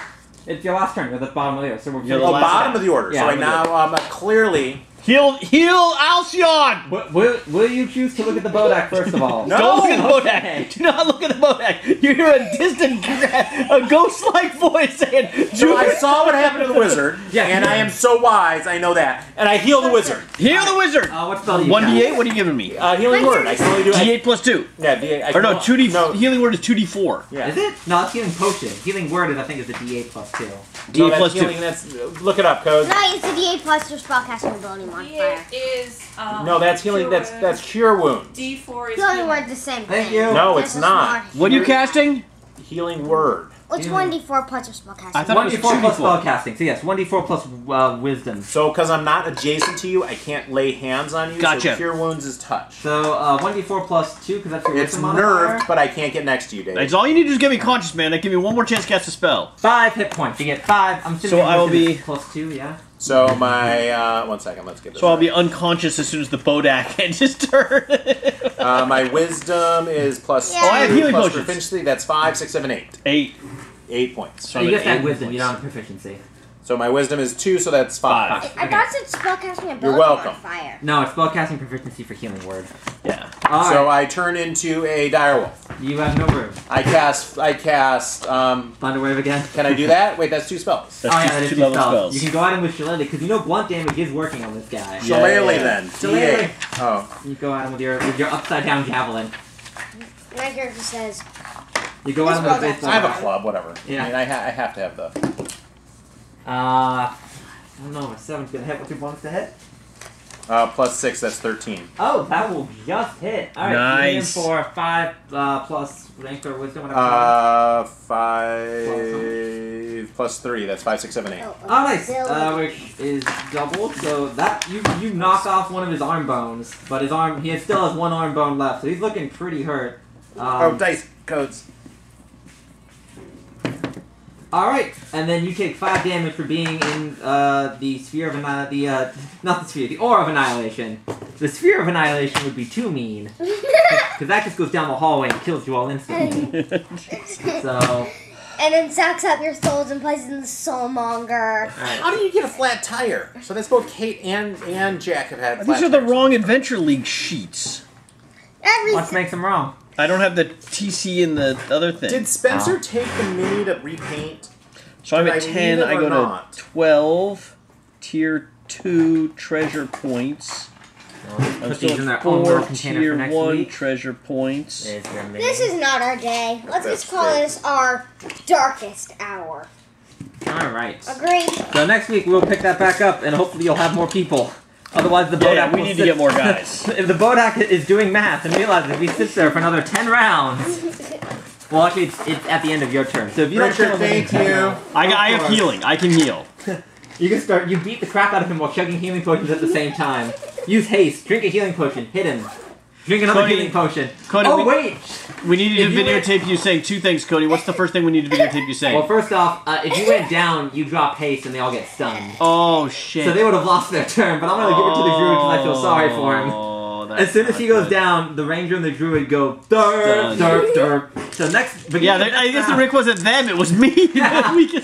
It's your last turn. You're at the bottom of the order. So we're You're the Oh, last bottom step. of the order. Yeah, so I we now clearly. Heal Alciun! Will you choose to look at the Bodak first of all? No. Don't look at the Bodak. Okay. Do not look at the Bodak. You hear a distant, a ghost-like voice saying, So I saw what happened to the wizard, Yeah, and yeah. I am so wise, I know that. And I heal the wizard. heal the wizard. What spell do you 1d8? What are you giving me? Healing word. I can only do D8 plus 2. Yeah, D8. Or no, 2d. No, Healing word is 2d4. yeah. Is it? No, it's healing potion. Healing word is, I think, is a D8 plus 2. No, D8 that's plus healing. 2. That's look it up, code. No, it's a D8 plus your spellcasting ability modifier. D8 is No, that's healing. cure That's cure wounds. D4 is The only healing. word the same Thank thing. you. No, Just it's a not. smart- What are you casting? Healing word. It's 1d4 plus your spellcasting. I thought it was 1d4 plus 2d4. spellcasting. So yes, 1d4 plus wisdom. So, because I'm not adjacent to you, I can't lay hands on you. Gotcha. So cure wounds is touch. So 1d4 plus 2, because that's your It's wisdom modifier. nerfed, but I can't get next to you, Dave. That's all you need to do is get me conscious, man. Give me one more chance to cast a spell. 5 hit points. You get 5. I'm assuming So your I will wisdom be- is plus 2, yeah? So my 1 second, let's get this. So I'll right. be unconscious as soon as the Bodak ends his turn. My wisdom is plus Yeah. 2, Oh, I have healing plus potions. proficiency. That's 5, 6, 7, 8. 8. 8 points. So you just at have 8 wisdom. You don't points. have proficiency. So my wisdom is 2, so that's 5. Five. I thought it's spellcasting ability You're welcome. modifier. No, it's spellcasting proficiency for healing word. Yeah. Alright. So I turn into a direwolf. You have no room. I cast. Thunderwave again. Can I do that? Wait, that's 2 spells. That's Oh yeah, two, that is 2 two level spells. spells. You can go at him with Shillelagh, because you know blunt damage is working on this guy. Yeah. Shillelagh then. Shillelagh. D8. Oh. You go at him with your upside down javelin. My character says, You go at him with a This baseball I have a bat. club, whatever. Yeah. I mean, I have to have the. I don't know, a 7's gonna hit. What's your bonus to hit? Plus 6, that's 13. Oh, that will just hit. Alright, Nice. you hit him for 5 plus rank or wisdom, whatever. 5 plus 3, that's 5, 6, 7, 8. oh, Oh, nice. ability. Which is double, so that you knock off one of his arm bones, but he still has one arm bone left, so he's looking pretty hurt. Dice codes. All right, and then you take 5 damage for being in the sphere of the aura of annihilation. The sphere of annihilation would be too mean, because that just goes down the hallway and kills you all instantly. So, And then sucks up your souls and places in the soulmonger. How do you get a flat tire? So that's both Kate and Jack have had flat These are the tires. wrong Adventure League sheets. what makes him wrong? I don't have the TC in the other thing. Did Spencer take the mini to repaint? So I'm Did at I 10. leave it I or go not? to 12. Tier 2 treasure points. I'm Put still these in at their own little 4 container tier for next 1 week. treasure points. There's your mini. This is not our day. Let's That's just call great. this our darkest hour. All right. Agreed? So next week we'll pick that back up, and hopefully you'll have more people. Otherwise, the Bodak Yeah, we will need to sit- get more guys. If the Bodak is doing math and realizes if he sits there for another 10 rounds. Well, actually, it's at the end of your turn. So if you Richard, don't kill him, thank you. I have healing. I can heal. You can start. You beat the crap out of him while chugging healing potions at the same time. Use haste. Drink a healing potion. Hit him. Drink another Cody- healing potion. Cody, oh we- wait. We need to If you videotape you saying 2 things, Cody. What's the first thing we need to videotape you saying? Well, first off, if you went down, you drop haste and they all get stunned. Oh, shit. So they would have lost their turn. But I'm gonna give it to the druid because I feel sorry for him. Oh, As soon as he goes down, the ranger and the druid go derp, Done. derp, derp. So next, Yeah, I guess the Rick wasn't them, it was me. We can-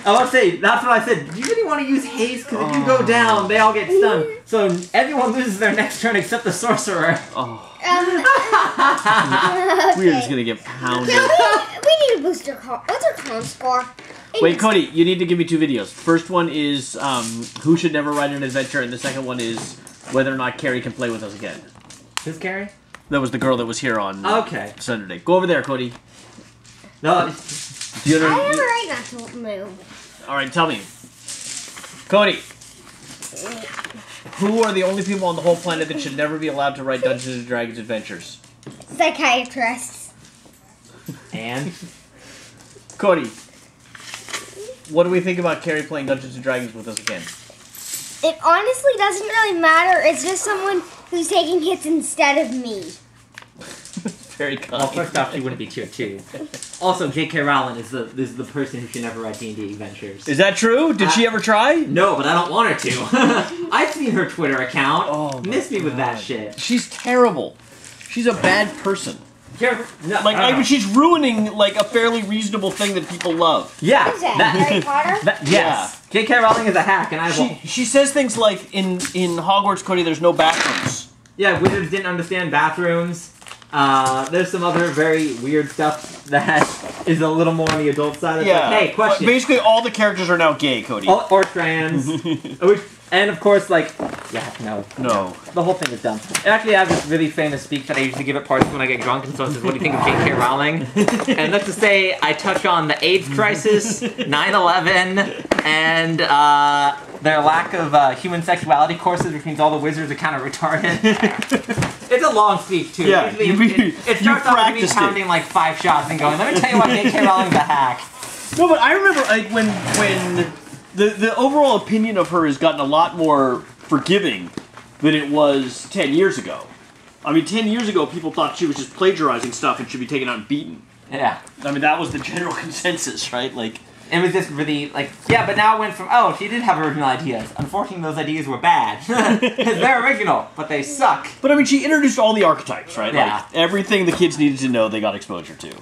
I want to say, that's what I said. Do you really want to use haste? Because if you go down, they all get stunned. So everyone loses their next turn except the sorcerer. Oh, Okay. we're just gonna get pounded. We need to boost our con. What's our con score? Wait, Cody, you need to give me 2 videos. First one is who should never write an adventure, and the second one is whether or not Carrie can play with us again. Who's Carrie? That was the girl that was here on Saturday. Go over there, Cody. No. Do you I have a right not to move. All right, tell me. Cody, who are the only people on the whole planet that should never be allowed to write Dungeons & Dragons adventures? Psychiatrists. And? Cody, what do we think about Carrie playing Dungeons & Dragons with us again? It honestly doesn't really matter. It's just someone who's taking hits instead of me. Very kind. Well, first off, she wouldn't be tier 2. Also, J.K. Rowling is the person who should never write D&D adventures. Is that true? Did she ever try? No, but I don't want her to. I've seen her Twitter account. Oh, Miss me with that shit. She's terrible. She's a bad person. No, she's ruining like a fairly reasonable thing that people love. Yeah. What is that, Harry Potter? Yes. J.K. Rowling is a hack, and She says things like, in Hogwarts, Cody, there's no bathrooms. Yeah, wizards didn't understand bathrooms. There's some other very weird stuff that is a little more on the adult side. It's like, hey, question. But basically, all the characters are now gay, Cody. Or trans. And of course, like, no. The whole thing is dumb. Actually, I have this really famous speech that I usually give at parties when I get drunk, and so it says, what do you think of J.K. Rowling? And let's just say I touch on the AIDS crisis, 9/11, and their lack of human sexuality courses, which means all the wizards are kind of retarded. It's a long speech, too. Yeah, it starts off with me pounding like 5 shots and going, let me tell you why J.K. Rowling's a hack. No, but I remember like when the overall opinion of her has gotten a lot more forgiving than it was 10 years ago. I mean, 10 years ago, people thought she was just plagiarizing stuff and should be taken out and beaten. Yeah. I mean, that was the general consensus, right? Like, it was just really, like, yeah, but now it went from, oh, she did have original ideas. Unfortunately, those ideas were bad. Because they're original, but they suck. But I mean, she introduced all the archetypes, right? Yeah. Like, everything the kids needed to know, they got exposure to.